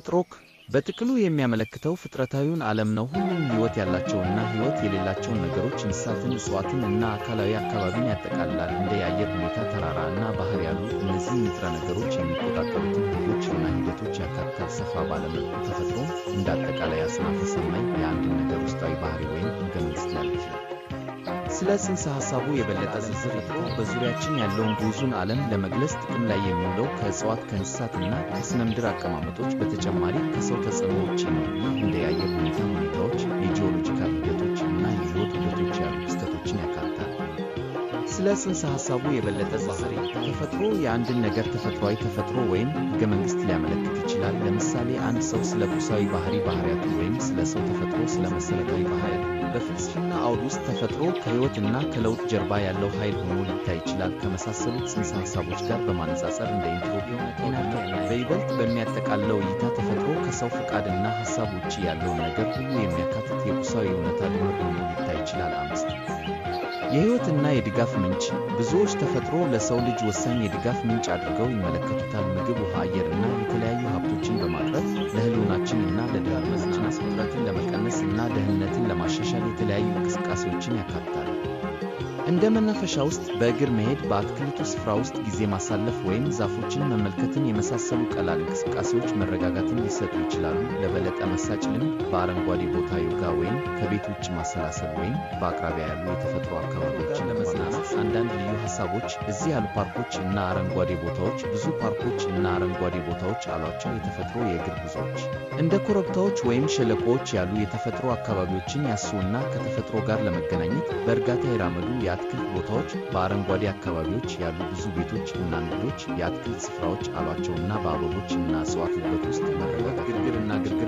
ተፈጥሮክ በጥቅሉ የሚያመለክተው ፍጥረታዊውን ዓለም ነው። ሁሉም ሕይወት ያላቸውና ሕይወት የሌላቸውን ነገሮች፣ እንስሳትን፣ እጽዋትን እና አካላዊ አካባቢን ያጠቃልላል። እንደ የአየር ሁኔታ፣ ተራራ እና ባህር ያሉ እነዚህ ንጥረ ነገሮች የሚቆጣጠሩትን ሕጎች እና ሂደቶች ያካትታል። ሰፋ ባለ መልኩ ተፈጥሮም እንደ አጠቃላይ አጽናፈ ሰማይ የአንድን ነገር ውስጣዊ ባህሪ ወይም ሕገ መንግሥት ሊያልፍ ይችላል። ስለ ጽንሰ ሐሳቡ የበለጠ ዝርዝር ተፈጥሮ በዙሪያችን ያለውን ግዙፉን ዓለም ለመግለጽ ጥቅም ላይ የሚውለው ከእጽዋት ከእንስሳትና ከሥነ ምድር አቀማመጦች በተጨማሪ ከሰው ተጽዕኖ ውጪ ነው። ይህ እንደ የአየር ሁኔታዎች፣ የጂኦሎጂካል ሂደቶች እና የሕይወት ዑደቶች ያሉ ክስተቶችን ያካትታል። ስለ ጽንሰ ሐሳቡ የበለጠ ዝርዝር ተፈጥሮ የአንድን ነገር ተፈጥሯዊ ተፈጥሮ ወይም ሕገ መንግሥት ሊያመለክት ይችላል። ለምሳሌ አንድ ሰው ስለ ቁሳዊ ባህሪያቱ ወይም ስለ ሰው ተፈጥሮ ስለ መሠረታዊ ባህሪያቱ በፍልስፍና አውድ ውስጥ ተፈጥሮ ከሕይወትና ከለውጥ ጀርባ ያለው ኃይል ሆኖ ሊታይ ይችላል። ከመሳሰሉት ጽንሰ ሐሳቦች ጋር በማነጻጸር እንደ ኢንትሮፒ በይበልጥ በሚያጠቃልለው እይታ ተፈጥሮ ከሰው ፈቃድና ሐሳብ ውጪ ያለውን ነገር ሁሉ የሚያካትት የቁሳዊ እውነታ ድምር ሆኖ ሊታይ ይችላል። 5 የሕይወትና የድጋፍ ምንጭ ብዙዎች ተፈጥሮ ለሰው ልጅ ወሳኝ የድጋፍ ምንጭ አድርገው ይመለከቱታል። ምግብ፣ ውሃ፣ አየርና የተለያዩ ሀብቶችን በማቅረብ ለሕልውናችን እና ለደህንነታችን ውጥረትን ለመቀነስ እና ደህንነትን ለማሻሻል የተለያዩ እንቅስቃሴዎችን ያካትታል። እንደ መናፈሻ ውስጥ በእግር መሄድ፣ በአትክልቱ ስፍራ ውስጥ ጊዜ ማሳለፍ ወይም ዛፎችን መመልከትን የመሳሰሉ ቀላል እንቅስቃሴዎች መረጋጋትን ሊሰጡ ይችላሉ። ለበለጠ መሳጭ ልምድ በአረንጓዴ ቦታ ዮጋ ወይም ከቤት ውጭ ማሰላሰል ወይም በአቅራቢያ ያሉ የተፈጥሮ አካባቢዎችን ለመዝናናት አንዳንድ ልዩ ሐሳቦች እዚህ ያሉ ፓርኮች እና አረንጓዴ ቦታዎች ብዙ ፓርኮች እና አረንጓዴ ቦታዎች አሏቸው። የተፈጥሮ የእግር ጉዞዎች እንደ ኮረብታዎች ወይም ሸለቆዎች ያሉ የተፈጥሮ አካባቢዎችን ያስሱና ከተፈጥሮ ጋር ለመገናኘት በእርጋታ ይራመዱ። የአትክልት ቦታዎች በአረንጓዴ አካባቢዎች ያሉ ብዙ ቤቶች እና ንግዶች የአትክልት ስፍራዎች አሏቸውና በአበቦች እና እጽዋት ውበት ውስጥ መረጋጋት ግርግር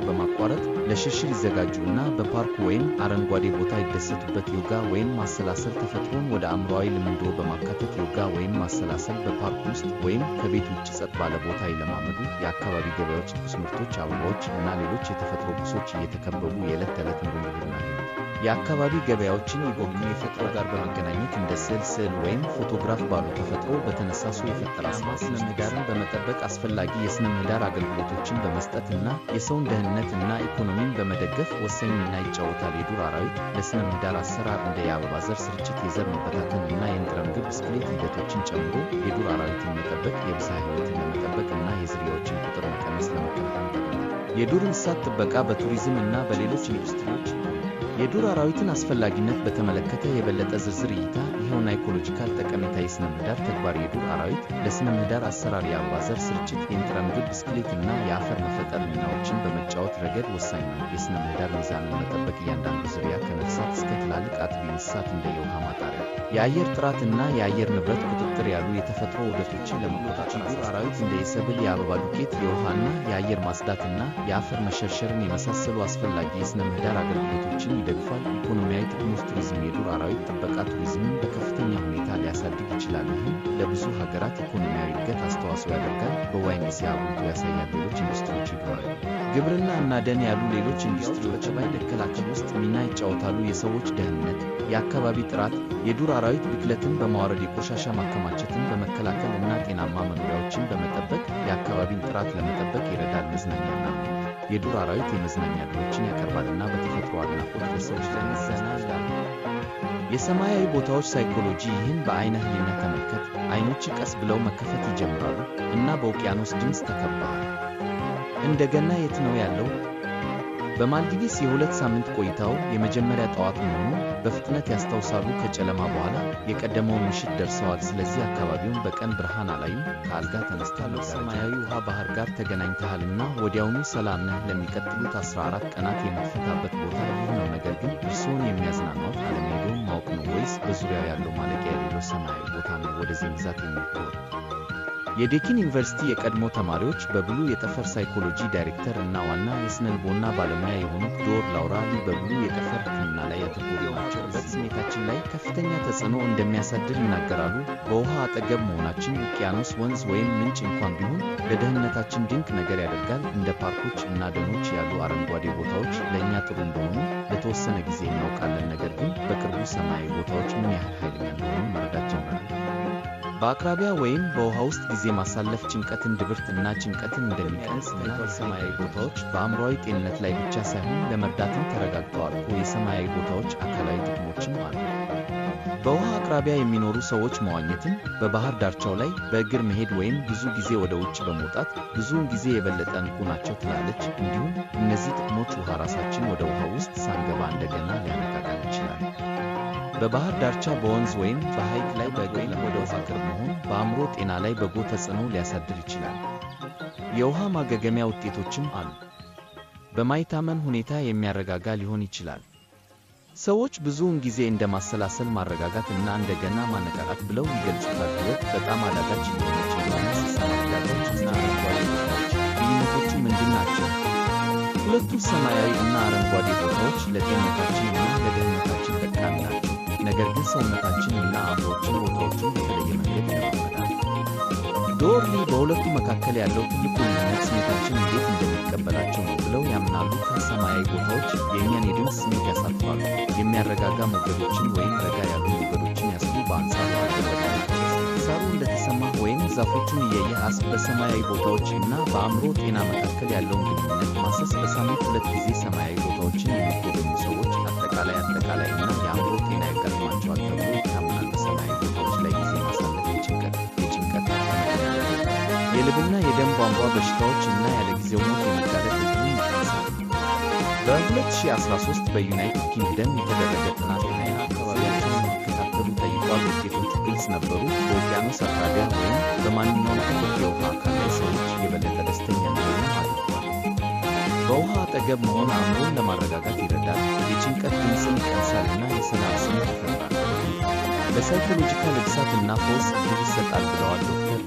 በማቋረጥ ለሽርሽር ይዘጋጁና በፓርክ ወይም አረንጓዴ ቦታ ይደሰቱበት። ዮጋ ወይም ማሰላሰል ተፈጥሮን ወደ አእምሮአዊ ልምዶ በማካተት ዮጋ ወይም ማሰላሰል በፓርክ ውስጥ ወይም ከቤት ውጭ ጸጥ ባለ ቦታ ይለማመዱ። የአካባቢ ገበያዎች ትኩስ ምርቶች፣ አበባዎች እና ሌሎች የተፈጥሮ ቁሶች እየተከበቡ የዕለት ተዕለት ኑሮና የአካባቢ ገበያዎችን ይጎብኙ። የፈጠራ ጋር በመገናኘት እንደ ስዕል ወይም ፎቶግራፍ ባሉ ተፈጥሮ በተነሳሱ የፈጠራ ስነ ምህዳርን በመጠበቅ አስፈላጊ የስነ ምህዳር አገልግሎቶችን በመስጠት እና የሰውን ደህንነት እና ኢኮኖሚን በመደገፍ ወሳኝ ሚና ይጫወታል። የዱር አራዊት ለስነ ምህዳር አሰራር እንደ የአበባ ዘር ስርጭት፣ የዘር መበታተን እና የንጥረ ምግብ ብስክሌት ሂደቶችን ጨምሮ የዱር አራዊትን መጠበቅ የብዝሃ ሕይወትን ለመጠበቅ እና የዝርያዎችን ቁጥር መቀነስ ለመከላከል ይጠቅማል። የዱር እንስሳት ጥበቃ በቱሪዝም እና በሌሎች ኢንዱስትሪዎች የዱር አራዊትን አስፈላጊነት በተመለከተ የበለጠ ዝርዝር እይታ ይኸውና ኢኮሎጂካል ጠቀሜታ የስነ ምህዳር ተግባር የዱር አራዊት ለስነ ምህዳር አሰራር የአበባ ዘር ስርጭት፣ የንጥረ ምግብ ብስክሌት እና የአፈር መፈጠር ሚናዎችን በመጫወት ረገድ ወሳኝ ነው። የስነ ምህዳር ሚዛንን መጠበቅ እያንዳንዱ ዝርያ ከነፍሳት እስከ ትላልቅ አጥቢ እንስሳት እንደ የውሃ ማጣሪያ፣ የአየር ጥራት እና የአየር ንብረት ቁጥጥር ያሉ የተፈጥሮ ዑደቶችን ለመቆጣጠር ዱር አራዊት እንደ የሰብል፣ የአበባ ዱቄት፣ የውሃና የአየር ማጽዳትና የአፈር መሸርሸርን የመሳሰሉ አስፈላጊ የስነ ምህዳር አገልግሎቶችን ይደግፋል። ኢኮኖሚያዊ ጥቅሞች ቱሪዝም የዱር አራዊት ጥበቃ ቱሪዝምን በከፍተኛ ሁኔታ ሊያሳድግ ይችላል። ይህም ለብዙ ሀገራት ኢኮኖሚያዊ እድገት አስተዋጽኦ ያደርጋል። በዋይንስ አብልቶ ያሳያል። ሌሎች ኢንዱስትሪዎች ይኖራሉ። ግብርና እና ደን ያሉ ሌሎች ኢንዱስትሪዎች በተባይ መከላከል ውስጥ ሚና ይጫወታሉ። የሰዎች ደህንነት፣ የአካባቢ ጥራት፣ የዱር አራዊት ብክለትን በማውረድ የቆሻሻ ማከማቸትን በመከላከል እና ጤናማ መኖሪያዎችን በመጠበቅ የአካባቢን ጥራት ለመጠበቅ ይረዳል። መዝናኛና የዱር አራዊት የመዝናኛ ዕድሎችን ያቀርባልና በተፈጥሮ አድናቆት ለሰዎች ዘንድ ዘና ይላል። የሰማያዊ ቦታዎች ሳይኮሎጂ ይህን በአይነ ህሊና ተመልከት። አይኖች ቀስ ብለው መከፈት ይጀምራሉ እና በውቅያኖስ ድምፅ ተከበዋል። እንደገና የት ነው ያለው? በማልዲቭስ የ2 ሳምንት ቆይታው የመጀመሪያ ጠዋት መሆኑን በፍጥነት ያስታውሳሉ። ከጨለማ በኋላ የቀደመውን ምሽት ደርሰዋል። ስለዚህ አካባቢውን በቀን ብርሃን አላዩም። ከአልጋ ተነስተው ሰማያዊ ውሃ ባህር ጋር ተገናኝተሃልና ወዲያውኑ ሰላም ነህ። ለሚቀጥሉት 14 ቀናት የምትፈታበት ቦታ ይህ ነው። ነገር ግን እርስዎን የሚያዝናናው አለመሄድዎን ማወቅ ነው ወይስ በዙሪያው ያለው ማለቂያ የሌለው ሰማያዊ ቦታ ነው ወደዚህ ግዛት የሚወስደው? የዴኪን ዩኒቨርሲቲ የቀድሞ ተማሪዎች በብሉ የጠፈር ሳይኮሎጂ ዳይሬክተር እና ዋና የስነልቦና ባለሙያ የሆኑት ዶር ላውራ ሊ በብሉ የጠፈር ሕክምና ላይ ያተኮሩ ናቸው። በስሜታችን ላይ ከፍተኛ ተጽዕኖ እንደሚያሳድር ይናገራሉ። በውሃ አጠገብ መሆናችን ውቅያኖስ፣ ወንዝ ወይም ምንጭ እንኳን ቢሆን ለደህንነታችን ድንቅ ነገር ያደርጋል። እንደ ፓርኮች እና ደኖች ያሉ አረንጓዴ ቦታዎች ለእኛ ጥሩ እንደሆኑ ለተወሰነ ጊዜ እናውቃለን። ነገር ግን በቅርቡ ሰማያዊ ቦታዎች ምን ያህል ኃይለኛ እንደሆኑ መረዳት ጀምረናል። በአቅራቢያ ወይም በውሃ ውስጥ ጊዜ ማሳለፍ ጭንቀትን፣ ድብርትና ጭንቀትን እንደሚቀንስ እና የሰማያዊ ቦታዎች በአእምሮአዊ ጤንነት ላይ ብቻ ሳይሆን ለመርዳትም ተረጋግጠዋል። የሰማያዊ ቦታዎች አካላዊ ጥቅሞችም አሉ። በውሃ አቅራቢያ የሚኖሩ ሰዎች መዋኘትን፣ በባህር ዳርቻው ላይ በእግር መሄድ ወይም ብዙ ጊዜ ወደ ውጭ በመውጣት ብዙውን ጊዜ የበለጠ ንቁ ናቸው ትላለች። እንዲሁም እነዚህ ጥቅሞች ውሃ ራሳችን ወደ ውሃ ውስጥ ሳንገባ እንደገና ሊያነቃቃን ይችላል። በባህር ዳርቻ፣ በወንዝ ወይም በሐይቅ ላይ በእግር ወደ ውሃ ቅርብ መሆን በአእምሮ ጤና ላይ በጎ ተጽዕኖ ሊያሳድር ይችላል። የውሃ ማገገሚያ ውጤቶችም አሉ። በማይታመን ሁኔታ የሚያረጋጋ ሊሆን ይችላል። ሰዎች ብዙውን ጊዜ እንደ ማሰላሰል፣ ማረጋጋት እና እንደገና ማነቃቃት ብለው ይገልጹታል። ሕይወት በጣም አዳጋች ሊሆነች እንደሆነ ሲሰማ ጉዳቶች እና አረንጓዴ ቦታዎች ልዩነቶቹ ምንድን ናቸው? ሁለቱ ሰማያዊ እና አረንጓዴ ቦታዎች ለጤንነታችን እና ለደህንነታችን ጠቃሚ ናቸው። ነገር ግን ሰውነታችን እና አእምሮአችን ቦታዎቹን በተለየ መንገድ ይለማመዳል። ዶርሊ በሁለቱ መካከል ያለው ትልቁ ልዩነት ስሜታችን እንዴት እንደሚቀበላቸው ነው ብለው ያምናሉ። ከሰማያዊ ቦታዎች የእኛን የድምፅ ስሜት ያሳትፋሉ፣ የሚያረጋጋ ሞገዶችን ወይም ረጋ ያሉ ሞገዶችን ያስቡ። በአንጻሩ ሳሩ እንደተሰማህ ወይም ዛፎቹን እያየህ አስብ። በሰማያዊ ቦታዎች እና በአእምሮ ጤና መካከል ያለውን ግንኙነት ማሰስ። በሳምንት 2 ጊዜ ሰማያዊ ቦታዎችን የሚጎበኙ ሰዎች አጠቃላይ እና የአእምሮ ጤና ያጋጥማቸዋል ተብሎ ይታመናል። በሰማያዊ ቦታዎች ላይ ጊዜ ማሳለፍ የጭንቀት የልብና የደም ቧንቧ በሽታዎች እና ያለጊዜው ሞት የመጋለጥ ዕድሉን ይቀንሳል። በ2013 በዩናይትድ ኪንግደም የተደረገ ጥናት የኃይል አካባቢያቸውን እንዲከታተሉ ጠይቋል። ውጤቶቹ ግልጽ ነበሩ። በውቅያኖስ አቅራቢያ ወይም በማንኛውም ትልቅ የውሃ አካል ላይ ሰዎች የበለጠ ደስተኛ እንዲሆኑ አድርጓል። በውሃ አጠገብ መሆን አእምሮን ለማረጋጋት ይረዳል፣ የጭንቀት ድምፅን ይቀንሳል እና የሰላም ስሜት ይፈጥራል። ለሳይኮሎጂካል እድሳት እና ፈውስ ዕድል ይሰጣል ብለዋል ዶክተር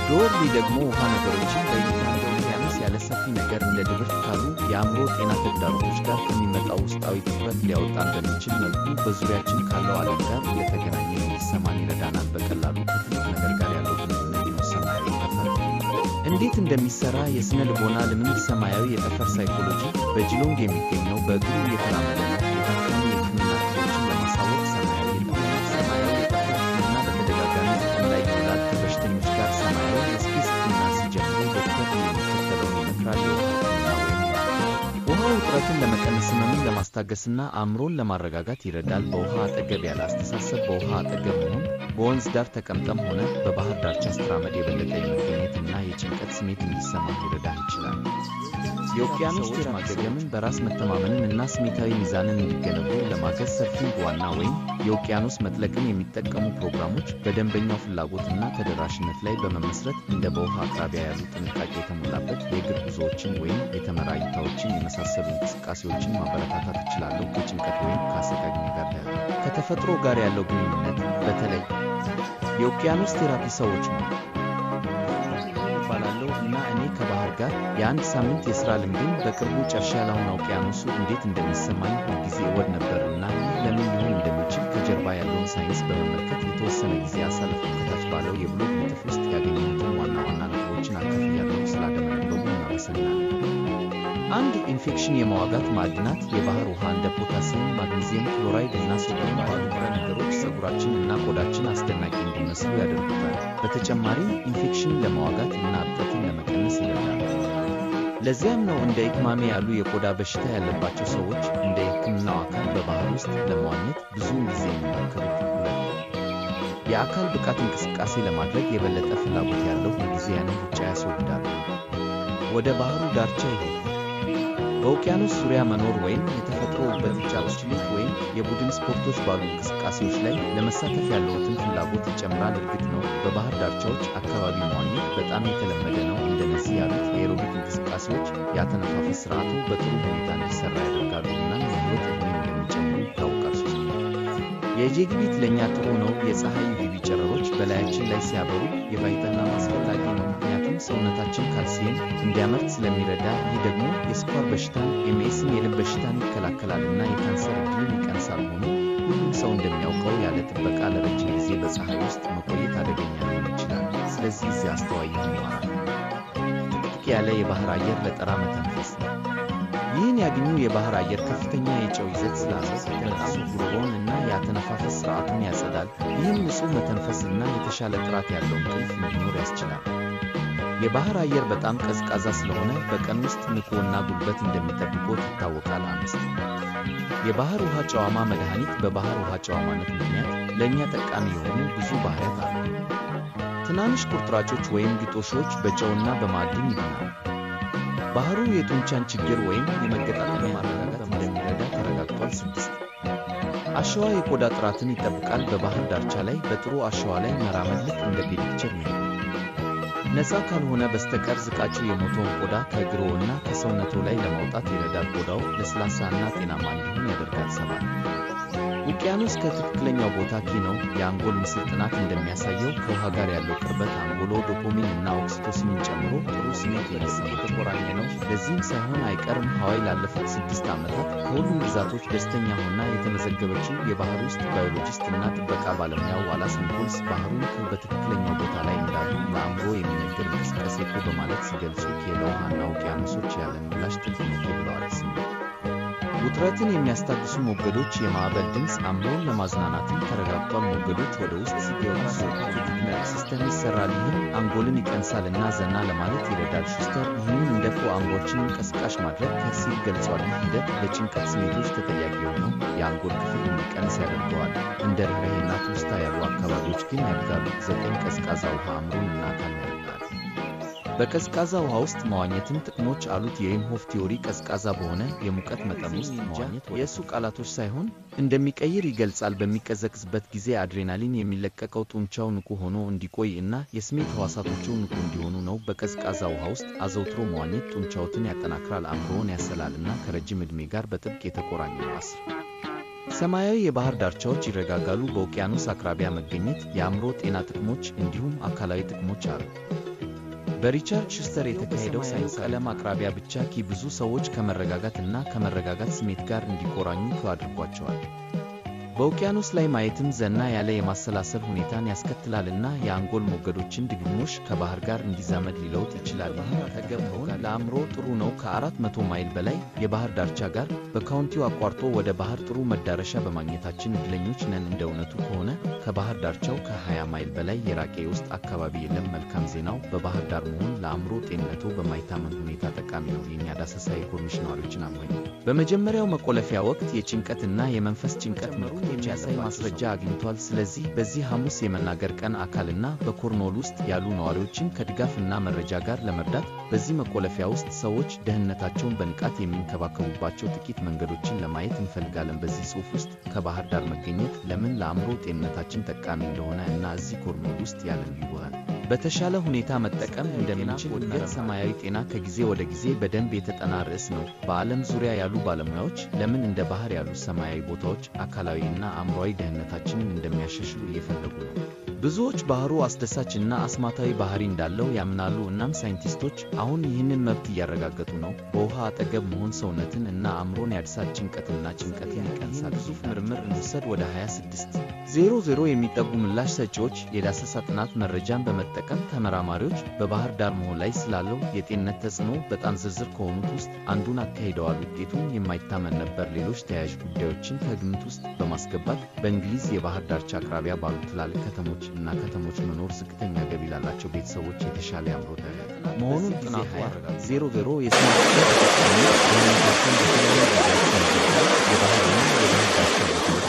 ዶርሊ። ደግሞ ውሃ ነገሮችን በእይታ እንደ ውቅያኖስ ያለ ሰፊ ነገር እንደ ድብርት ካሉ የአእምሮ ጤና ተግዳሮቶች ጋር ከሚመጣው ውስጣዊ ትኩረት ሊያወጣን በሚችል መልኩ በዙሪያችን ካለው ዓለም ጋር እየተገናኘ እንዲሰማን ይረዳናል። በቀላሉ ከትልቅ ነገር ጋር ያለው ግንኙነት ነው። ሰማያዊ ጠፈር እንዴት እንደሚሰራ የስነ ልቦና ልምምድ። ሰማያዊ የጠፈር ሳይኮሎጂ በጂሎንግ የሚገኘው በእግሩ የተራመደ ነው። የታካሚ የሕክምና ክፍሎችን ለማሳወቅ ሰማያዊ የጠፈር ሕክምና በተደጋጋሚ ጥቅም ላይ ይውላል። ከበሽተኞች ጋር ሰማያዊ የስፔስ ሕክምና ሲጀምሩ ዶክተር የሚከተለውን ይመክራል። ውሃ ውጥረትን ለመቀነስ፣ ህመምን ለማስታገስና አእምሮን ለማረጋጋት ይረዳል። በውሃ አጠገብ ያለ አስተሳሰብ። በውሃ አጠገብ መሆን በወንዝ ዳር ተቀምጠም ሆነ በባህር ዳርቻ ስትራመድ የበለጠ የመገኘት እና የጭንቀት ስሜት እንዲሰማ ሊረዳህ ይችላል። የውቅያኖስ ቴራፒ ማገገምን፣ በራስ መተማመንን እና ስሜታዊ ሚዛንን እንዲገነቡ ለማገዝ ሰርፊንግ ዋና ወይም የውቅያኖስ መጥለቅን የሚጠቀሙ ፕሮግራሞች በደንበኛው ፍላጎትና ተደራሽነት ላይ በመመስረት እንደ በውሃ አቅራቢያ ያሉ ጥንቃቄ የተሞላበት የእግር ጉዞዎችን ወይም የተመራ እይታዎችን የመሳሰሉ እንቅስቃሴዎችን ማበረታታት እችላለሁ። ከጭንቀት ወይም ከአሰቃቂ ነገር ጋር ከተፈጥሮ ጋር ያለው ግንኙነት በተለይ የውቅያኖስ ቴራፒ ሰዎች ነው ይባላሉ እና እኔ ከባህር ጋር የአንድ ሳምንት የሥራ ልምድን በቅርቡ ጨርሻለሁ። ውቅያኖሱ እንዴት እንደሚሰማኝ ሁልጊዜ እወድ ነበር እና ይህ ለምን ሊሆን እንደሚችል ከጀርባ ያለውን ሳይንስ በመመልከት የተወሰነ ጊዜ አሳለፍኩ። ከታች ባለው የብሎግ ምንጥፍ ውስጥ ያገኘሁትን ዋና ዋና ነጥቦችን አካፍያለሁ። ስላደመነበቡ እናመሰግናለን። 1. ኢንፌክሽን የመዋጋት ማዕድናት። የባህር ውሃ እንደ ፖታሲየም፣ ማግኒዚየም ክሎራይድ እና ሶዲየም ባሉ ንጥረ ነገሮች ፀጉራችን እና ቆዳችን አስደናቂ እንዲመስሉ ያደርጉታል። በተጨማሪም ኢንፌክሽንን ለመዋጋት እና እብጠትን ለመቀነስ ይረዳል። ለዚያም ነው እንደ ኢክማሜ ያሉ የቆዳ በሽታ ያለባቸው ሰዎች እንደ የሕክምናው አካል በባህር ውስጥ ለመዋኘት ብዙውን ጊዜ የሚመከሩት። 2. የአካል ብቃት እንቅስቃሴ ለማድረግ የበለጠ ፍላጎት ያለው ሁልጊዜ ያንን ሩጫ ያስወግዳሉ። ወደ ባህሩ ዳርቻ ይሄዱ። በውቅያኖስ ዙሪያ መኖር ወይም የተፈጥሮ ውበት ብቻ ወይም የቡድን ስፖርቶች ባሉ እንቅስቃሴዎች ላይ ለመሳተፍ ያለዎትን ፍላጎት ይጨምራል። እርግጥ ነው በባህር ዳርቻዎች አካባቢ መዋኘት በጣም የተለመደ ነው። እንደነዚህ ያሉት የኤሮቢክ እንቅስቃሴዎች የአተነፋፈስ ሥርዓቱ በጥሩ ሁኔታ እንዲሰራ ያደርጋሉ እና የሕይወት ዕድሜን እንደሚጨምሩ ይታወቃል። የጄግቢት ለእኛ ጥሩ ነው። የፀሐይ ዩቪ ጨረሮች በላያችን ላይ ሲያበሩ የቫይታሚን አስፈላጊ ነው፣ ምክንያቱም ሰውነታችን ካልሲየም እንዲያመርት ስለሚረዳ። ይህ ደግሞ የስኳር በሽታን፣ ኤምኤስን፣ የልብ በሽታን ይከላከላል እና የካንሰር ዕድልን ይቀንሳል። ሆኖ ሁሉም ሰው እንደሚያውቀው ያለ ጥበቃ ለረጅም ጊዜ በፀሐይ ውስጥ መቆየት አደገኛ ሊሆን ይችላል። ስለዚህ እዚህ አስተዋይ ይሆናል። ጥቅጥቅ ያለ የባህር አየር ለጠራ መተንፈስ። ይህን ያገኙ የባህር አየር ከፍተኛ የጨው ይዘት ስላለው ጉሮሮን እና የአተነፋፈስ ሥርዓቱን ያጸዳል። ይህም ንጹህ መተንፈስ እና የተሻለ ጥራት ያለው እንቅልፍ እንዲኖር ያስችላል። የባህር አየር በጣም ቀዝቃዛ ስለሆነ በቀን ውስጥ ንቁና ጉልበት እንደሚጠብቅዎት ይታወቃል። 5. የባህር ውሃ ጨዋማ መድኃኒት በባህር ውሃ ጨዋማነት ምክንያት ለእኛ ጠቃሚ የሆኑ ብዙ ባህሪያት አሉ። ትናንሽ ቁርጥራጮች ወይም ግጦሾች በጨውና በማዕድን ይድናሉ። ባህሩ የጡንቻን ችግር ወይም የመገጣጠሚያ ማረጋጋት እንደሚረዳ ተረጋግጧል። 6. አሸዋ የቆዳ ጥራትን ይጠብቃል። በባህር ዳርቻ ላይ በጥሩ አሸዋ ላይ መራመድ ልክ እንደ ፔዲክቸር ነው። ነፃ ካልሆነ በስተቀር ዝቃጩ የሞተውን ቆዳ ከእግርዎና ከሰውነቶ ላይ ለማውጣት ይረዳል። ቆዳው ለስላሳና ጤናማ እንዲሆን ያደርጋል። 7. ውቅያኖስ ከትክክለኛው ቦታ ነው። የአንጎል ምስል ጥናት እንደሚያሳየው ከውሃ ጋር ያለው ቅርበት አንጎሎ ዶፓሚን እና ኦክሲቶሲንን ጨምሮ ጥሩ ስሜት ለመስጠት የተቆራኘ ነው። ለዚህም ሳይሆን አይቀርም ሐዋይ ላለፉት 6 ዓመታት ከሁሉም ግዛቶች ደስተኛ ሆና የተመዘገበችው የባህር ውስጥ ባዮሎጂስት እና ጥበቃ ባለሙያው ዋላስ ኒኮልስ ባህሩን በትክክለኛው ቦታ ላይ እንዳሉ ለአእምሮ የሚነገር እንቅስቃሴ እኮ በማለት ሲገልጹ ለውሃና ውቅያኖሶች ያለን ምላሽ ጥልቅ ነው ብለዋል። ውጥረትን የሚያስታግሱ ሞገዶች የማዕበል ድምፅ አእምሮን ለማዝናናትም ተረጋግቷል። ሞገዶች ወደ ውስጥ ሲገቡ ሪትመል ሲስተም ይሰራል። ይህም አንጎልን ይቀንሳልና ዘና ለማለት ይረዳል። ሹስተር ይህንን እንደ አእምሮችን ቀስቃሽ ማድረግ ሲል ገልጿል። ይህ ሂደት ለጭንቀት ስሜቶች ተጠያቂ የሆነው የአንጎል ክፍል እንዲቀንስ ያደርገዋል። እንደ ርኅራኄና ትውስታ ያሉ አካባቢዎች ግን ያድጋሉ። 9 ቀዝቃዛ ውሃ አእምሮን እና አካልን ያድጋል። በቀዝቃዛ ውሃ ውስጥ መዋኘትም ጥቅሞች አሉት። የዊም ሆፍ ቲዎሪ ቀዝቃዛ በሆነ የሙቀት መጠን ውስጥ መዋኘት የእሱ ቃላቶች ሳይሆን እንደሚቀይር ይገልጻል። በሚቀዘቅዝበት ጊዜ አድሬናሊን የሚለቀቀው ጡንቻው ንቁ ሆኖ እንዲቆይ እና የስሜት ሕዋሳቶቹ ንቁ እንዲሆኑ ነው። በቀዝቃዛ ውሃ ውስጥ አዘውትሮ መዋኘት ጡንቻዎትን ያጠናክራል፣ አእምሮውን ያሰላል እና ከረጅም ዕድሜ ጋር በጥብቅ የተቆራኘ ነው። 10 ሰማያዊ የባህር ዳርቻዎች ይረጋጋሉ። በውቅያኖስ አቅራቢያ መገኘት የአእምሮ ጤና ጥቅሞች እንዲሁም አካላዊ ጥቅሞች አሉ። በሪቻርድ ሹስተር የተካሄደው ሳይንስ ቀለም አቅራቢያ ብቻ ብዙ ሰዎች ከመረጋጋት እና ከመረጋጋት ስሜት ጋር እንዲቆራኙ አድርጓቸዋል። በውቅያኖስ ላይ ማየትም ዘና ያለ የማሰላሰል ሁኔታን ያስከትላልና የአንጎል ሞገዶችን ድግግሞሽ ከባህር ጋር እንዲዛመድ ሊለውጥ ይችላል። ባህር አጠገብ መሆን ለአእምሮ ጥሩ ነው። ከ400 ማይል በላይ የባህር ዳርቻ ጋር በካውንቲው አቋርጦ ወደ ባህር ጥሩ መዳረሻ በማግኘታችን ዕድለኞች ነን። እንደ እውነቱ ከሆነ ከባህር ዳርቻው ከ20 ማይል በላይ የራቀ የውስጥ አካባቢ የለም። መልካም ዜናው በባህር ዳር መሆን ለአእምሮ ጤንነቱ በማይታመን ሁኔታ ጠቃሚ ነው። የእኛ ዳሰሳ የኮርኒሽ ነዋሪዎችን አሞኝ በመጀመሪያው መቆለፊያ ወቅት የጭንቀትና የመንፈስ ጭንቀት ምልክቶች ያሳይ ማስረጃ አግኝቷል። ስለዚህ በዚህ ሐሙስ የመናገር ቀን አካልና በኮርንዎል ውስጥ ያሉ ነዋሪዎችን ከድጋፍና መረጃ ጋር ለመርዳት በዚህ መቆለፊያ ውስጥ ሰዎች ደህንነታቸውን በንቃት የሚንከባከቡባቸው ጥቂት መንገዶችን ለማየት እንፈልጋለን። በዚህ ጽሑፍ ውስጥ ከባህር ዳር መገኘት ለምን ለአእምሮ ጤንነታችን ጠቃሚ እንደሆነ እና እዚህ ኮርንዎል ውስጥ ያለን ይሆናል በተሻለ ሁኔታ መጠቀም እንደምንችል እድገት ሰማያዊ ጤና ከጊዜ ወደ ጊዜ በደንብ የተጠና ርዕስ ነው። በዓለም ዙሪያ ያሉ ባለሙያዎች ለምን እንደ ባህር ያሉ ሰማያዊ ቦታዎች አካላዊና አእምሮአዊ ደህንነታችንን እንደሚያሻሽሉ እየፈለጉ ነው። ብዙዎች ባህሩ አስደሳችና አስማታዊ ባህሪ እንዳለው ያምናሉ። እናም ሳይንቲስቶች አሁን ይህንን መብት እያረጋገጡ ነው። በውሃ አጠገብ መሆን ሰውነትን እና አእምሮን ያድሳል፣ ጭንቀትን ይቀንሳል። ግዙፍ ምርምር እንውሰድ። ወደ 26,000 የሚጠጉ ምላሽ ሰጪዎች የዳሰሳ ጥናት መረጃን በመጠቀም ተመራማሪዎች በባህር ዳር መሆን ላይ ስላለው የጤንነት ተጽዕኖ በጣም ዝርዝር ከሆኑት ውስጥ አንዱን አካሂደዋል። ውጤቱም የማይታመን ነበር። ሌሎች ተያያዥ ጉዳዮችን ከግምት ውስጥ በማስገባት በእንግሊዝ የባህር ዳርቻ አቅራቢያ ባሉ ትላልቅ ከተሞች እና ከተሞች መኖር ዝቅተኛ ገቢ ላላቸው ቤተሰቦች የተሻለ የአእምሮ ጤንነት መሆኑን ጥናቱ አረጋግጧል። 00 የስማርት ተጠቃሚዎች ደህንነታቸውን በተለያዩ ጊዜያት የባህርና የባህር ዳርቻ ቦታዎች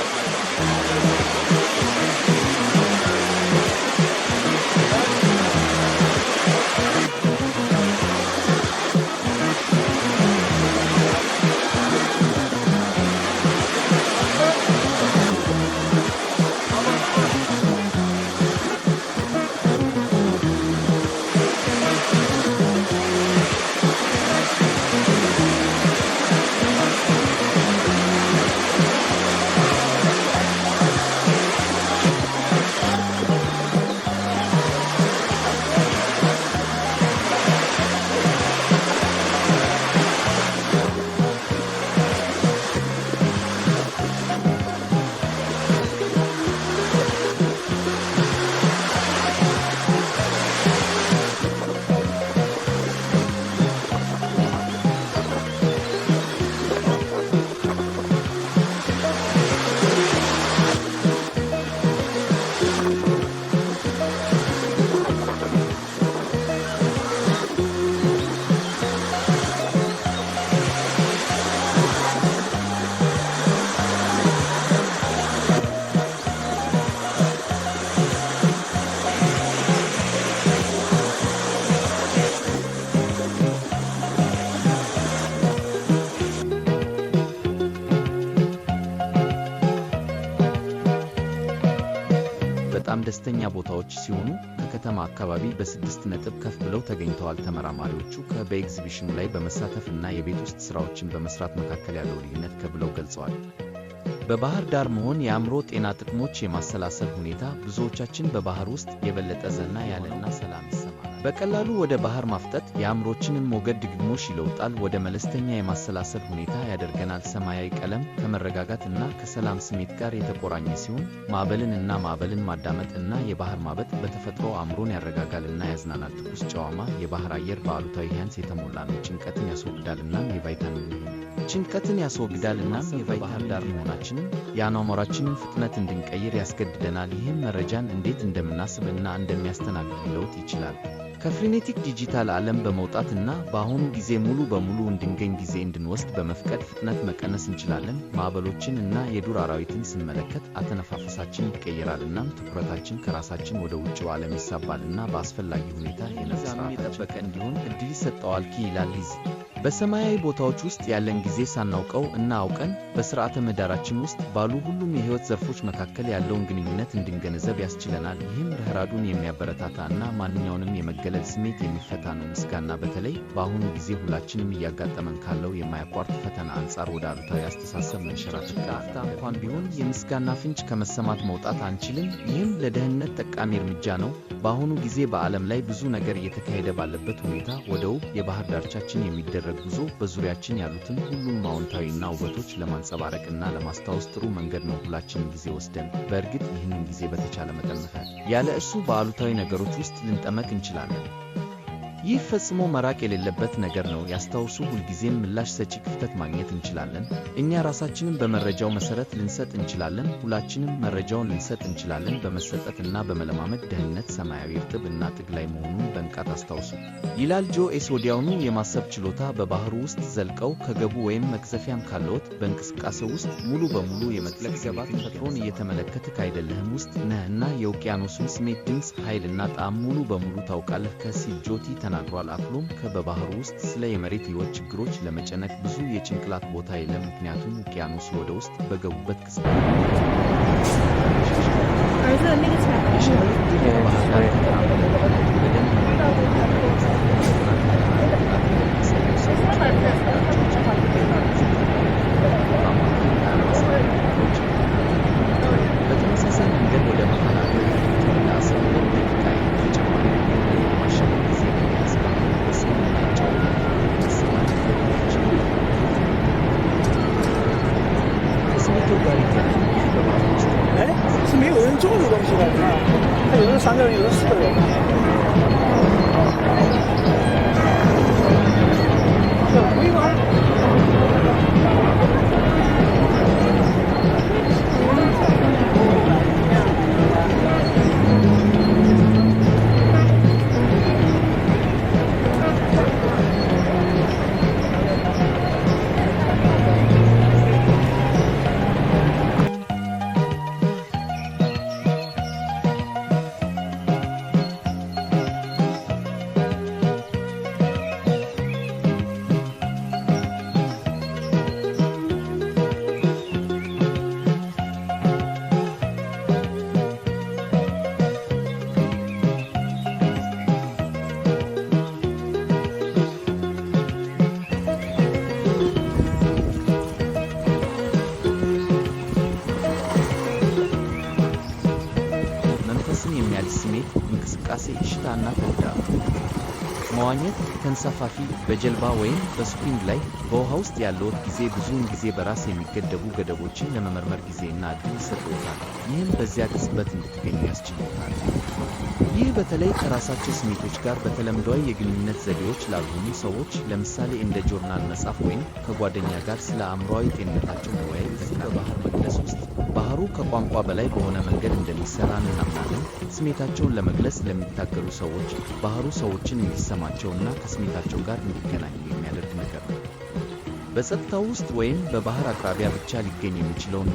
በጣም ደስተኛ ቦታዎች ሲሆኑ ከከተማ አካባቢ በ6 ነጥብ ከፍ ብለው ተገኝተዋል። ተመራማሪዎቹ በኤግዚቢሽኑ ላይ በመሳተፍ እና የቤት ውስጥ ሥራዎችን በመስራት መካከል ያለው ልዩነት ብለው ገልጸዋል። በባህር ዳር መሆን የአእምሮ ጤና ጥቅሞች የማሰላሰል ሁኔታ ብዙዎቻችን በባህር ውስጥ የበለጠ ዘና ያለና ሰላም ይሰማናል። በቀላሉ ወደ ባህር ማፍጠጥ የአእምሮችንን ሞገድ ድግግሞሽ ይለውጣል፣ ወደ መለስተኛ የማሰላሰል ሁኔታ ያደርገናል። ሰማያዊ ቀለም ከመረጋጋት እና ከሰላም ስሜት ጋር የተቆራኘ ሲሆን ማዕበልን ማዳመጥ እና የባህር ማበጥ በተፈጥሮ አእምሮን ያረጋጋልና ያዝናናል። ትኩስ ጨዋማ የባህር አየር በአሉታዊ ሃንስ የተሞላ ነው። ጭንቀትን ያስወግዳልና የባህር ዳር መሆናችንን የአኗኗራችንን ፍጥነት እንድንቀይር ያስገድደናል። ይህም መረጃን እንዴት እንደምናስብ እና እንደሚያስተናግድ ሊለውጥ ይችላል። ከፍሪኔቲክ ዲጂታል ዓለም በመውጣት እና በአሁኑ ጊዜ ሙሉ በሙሉ እንድንገኝ ጊዜ እንድንወስድ በመፍቀድ ፍጥነት መቀነስ እንችላለን። ማዕበሎችን እና የዱር አራዊትን ስንመለከት አተነፋፈሳችን ይቀየራል፣ እናም ትኩረታችን ከራሳችን ወደ ውጭው ዓለም ይሳባል እና በአስፈላጊ ሁኔታ ሚዛኑን የጠበቀ እንዲሆን እድል ይሰጠዋል ይላል ሊዝ። በሰማያዊ ቦታዎች ውስጥ ያለን ጊዜ ሳናውቀው እና አውቀን በሥርዓተ ምህዳራችን ውስጥ ባሉ ሁሉም የሕይወት ዘርፎች መካከል ያለውን ግንኙነት እንድንገነዘብ ያስችለናል። ይህም ረህራዱን የሚያበረታታ እና ማንኛውንም የመገለል ስሜት የሚፈታ ነው። ምስጋና በተለይ በአሁኑ ጊዜ ሁላችንም እያጋጠመን ካለው የማያቋርጥ ፈተና አንጻር ወደ አሉታዊ አስተሳሰብ መንሸራተት ከአፍታ እንኳን ቢሆን የምስጋና ፍንጭ ከመሰማት መውጣት አንችልም። ይህም ለደህንነት ጠቃሚ እርምጃ ነው። በአሁኑ ጊዜ በዓለም ላይ ብዙ ነገር እየተካሄደ ባለበት ሁኔታ ወደ ውብ የባህር ዳርቻችን የሚደረግ ጉዞ በዙሪያችን ያሉትን ሁሉም አዎንታዊና ውበቶች ለማንጸባረቅና ለማስታወስ ጥሩ መንገድ ነው። ሁላችንም ጊዜ ወስደን በእርግጥ ይህንን ጊዜ በተቻለ መጠን ያለ እሱ በአሉታዊ ነገሮች ውስጥ ልንጠመቅ እንችላለን። ይህ ፈጽሞ መራቅ የሌለበት ነገር ነው። ያስታውሱ፣ ሁልጊዜም ምላሽ ሰጪ ክፍተት ማግኘት እንችላለን። እኛ ራሳችንን በመረጃው መሰረት ልንሰጥ እንችላለን። ሁላችንም መረጃውን ልንሰጥ እንችላለን። በመሰጠት እና በመለማመድ ደህንነት ሰማያዊ እርጥብ እና ጥግ ላይ መሆኑን በንቃት አስታውሱ ይላል ጆ ኤስ። ወዲያውኑ የማሰብ ችሎታ በባህሩ ውስጥ ዘልቀው ከገቡ ወይም መቅዘፊያም ካለዎት በእንቅስቃሴው ውስጥ ሙሉ በሙሉ የመጥለቅ ገባት ተፈጥሮን እየተመለከትክ አይደለህም ውስጥ ነህ እና የውቅያኖሱን ስሜት፣ ድምፅ፣ ኃይልና ጣዕም ሙሉ በሙሉ ታውቃለህ ከሲል ጆቲ ተናግሯል። አክሎም በባህሩ ውስጥ ስለ የመሬት ሕይወት ችግሮች ለመጨነቅ ብዙ የጭንቅላት ቦታ የለም፣ ምክንያቱም ውቅያኖስ ወደ ውስጥ በገቡበት ቅጽበት በተመሳሳይ መንገድ ወደ መሃል ስሜት፣ እንቅስቃሴ፣ እሽታና ተግዳሮት። መዋኘት፣ ተንሳፋፊ፣ በጀልባ ወይም በስፕሪንግ ላይ በውሃ ውስጥ ያለዎት ጊዜ ብዙውን ጊዜ በራስ የሚገደቡ ገደቦችን ለመመርመር ጊዜና ዕድል ይሰጥዎታል። ይህም በዚያ ቅጽበት እንድትገኙ ያስችሎታል። ይህ በተለይ ከራሳቸው ስሜቶች ጋር በተለምዷዊ የግንኙነት ዘዴዎች ላልሆኑ ሰዎች፣ ለምሳሌ እንደ ጆርናል መጻፍ ወይም ከጓደኛ ጋር ስለ አእምሮአዊ ጤንነታቸው መወያየት፣ በባህር መግለጽ ውስጥ ባህሩ ከቋንቋ በላይ በሆነ መንገድ እንደሚሰራ እናምናለን። ስሜታቸውን ለመግለጽ ለሚታገሉ ሰዎች ባህሩ ሰዎችን እንዲሰማቸውና ከስሜታቸው ጋር እንዲገናኙ የሚያደርግ ነገር ነው። በጸጥታው ውስጥ ወይም በባህር አቅራቢያ ብቻ ሊገኝ የሚችለውን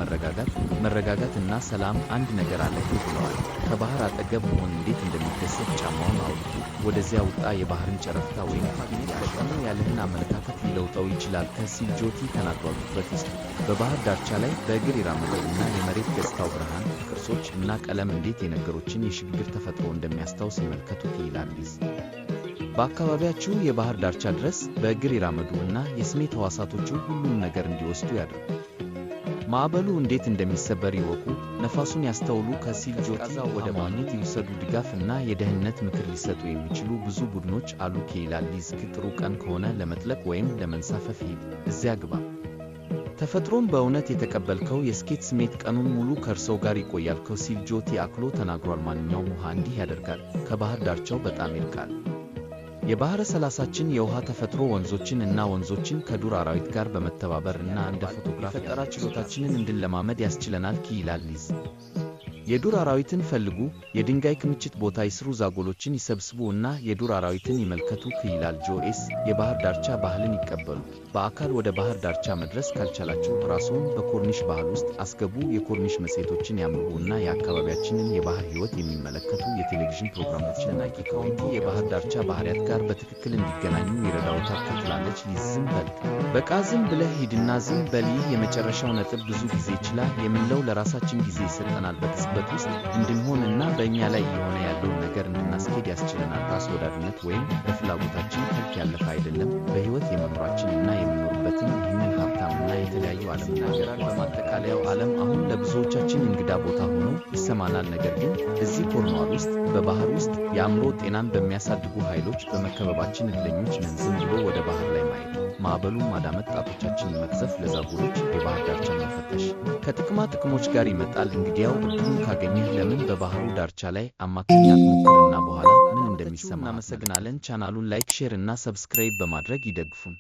መረጋጋት እና ሰላም አንድ ነገር አለ ብለዋል። ከባህር አጠገብ መሆን እንዴት እንደሚደሰት ጫማውን አውልቁ፣ ወደዚያ ውጣ፣ የባህርን ጨረፍታ ወይም ማግኘት በቀኑ ያለህን አመለካከት ሊለውጠው ይችላል ሲል ጆቲ ተናግሯል። ትኩረት ይስጡ። በባህር ዳርቻ ላይ በእግር ይራመዱ እና የመሬት ገጽታው ብርሃን፣ ቅርጾች እና ቀለም እንዴት የነገሮችን የሽግግር ተፈጥሮ እንደሚያስታውስ ይመልከቱ ይላል ሊዝ። በአካባቢያችሁ የባህር ዳርቻ ድረስ በእግር ይራመዱ እና የስሜት ሕዋሳቶቹ ሁሉም ነገር እንዲወስዱ ያድርጉ። ማዕበሉ እንዴት እንደሚሰበር ይወቁ፣ ነፋሱን ያስተውሉ ሲል ጆቲ ወደ ማግኘት ይውሰዱ። ድጋፍ እና የደህንነት ምክር ሊሰጡ የሚችሉ ብዙ ቡድኖች አሉ ይላል ሊዝ። ጥሩ ቀን ከሆነ ለመጥለቅ ወይም ለመንሳፈፍ ሂድ፣ እዚያ ግባ። ተፈጥሮን በእውነት የተቀበልከው የስኬት ስሜት ቀኑን ሙሉ ከእርሶው ጋር ይቆያል ሲል ጆቲ አክሎ ተናግሯል። ማንኛውም ውሃ እንዲህ ያደርጋል። ከባህር ዳርቻው በጣም ይርቃል። የባህረ ሰላሳችን የውሃ ተፈጥሮ ወንዞችን ከዱር አራዊት ጋር በመተባበር እና እንደ ፎቶግራፍ የፈጠራ ችሎታችንን እንድንለማመድ ያስችለናል ይላል ሊዝ። የዱር አራዊትን ፈልጉ፣ የድንጋይ ክምችት ቦታ ይስሩ፣ ዛጎሎችን ይሰብስቡ እና የዱር አራዊትን ይመልከቱ ይላል ጆኤስ። የባህር ዳርቻ ባህልን ይቀበሉ። በአካል ወደ ባህር ዳርቻ መድረስ ካልቻላችሁ ራስዎን በኮርኒሽ ባህል ውስጥ አስገቡ። የኮርኒሽ መጽሔቶችን ያንብቡ እና የአካባቢያችንን የባህር ሕይወት የሚመለከቱ የቴሌቪዥን ፕሮግራሞችን ናቂ። ካውንቲ የባህር ዳርቻ ባህሪያት ጋር በትክክል እንዲገናኙ ይረዳዎታል ትላለች ሊዝ። ዝም በል በቃ ዝም ብለህ ሂድና ዝም በል። ይህ የመጨረሻው ነጥብ። ብዙ ጊዜ ችላ የምንለው ለራሳችን ጊዜ ይሰጠናል በቅጽበት ውስጥ እንድንሆን እና በእኛ ላይ የሆነ ያለውን ነገር እንድናስኬድ ያስችለናል። ራስ ወዳድነት ወይም በፍላጎታችን ከልክ ያለፈ አይደለም። በሕይወት የመኖራችን እና የምንኖርበትን ይህንን ሀብታም እና የተለያዩ ዓለም ይናገራል። በማጠቃለያው ዓለም አሁን ለብዙዎቻችን እንግዳ ቦታ ሆኖ ይሰማናል። ነገር ግን እዚህ ኮርኗል ውስጥ በባህር ውስጥ የአእምሮ ጤናን በሚያሳድጉ ኃይሎች በመከበባችን እድለኞች ነን። ዝም ብሎ ወደ ባህር ላይ ማየት፣ ማዕበሉን ማዳመጥ፣ ጣቶቻችንን መቅዘፍ፣ ለዛጎሎች የባህር ዳርቻን መፈተሽ ከጥቅማ ጥቅሞች ጋር ይመጣል። እንግዲያው እድሉን ካገኘህ ለምን በባህሩ ዳርቻ ላይ አማካኛት ሞክርና በኋላ ምን እንደሚሰማ እናመሰግናለን። ቻናሉን ላይክ፣ ሼር እና ሰብስክራይብ በማድረግ ይደግፉን።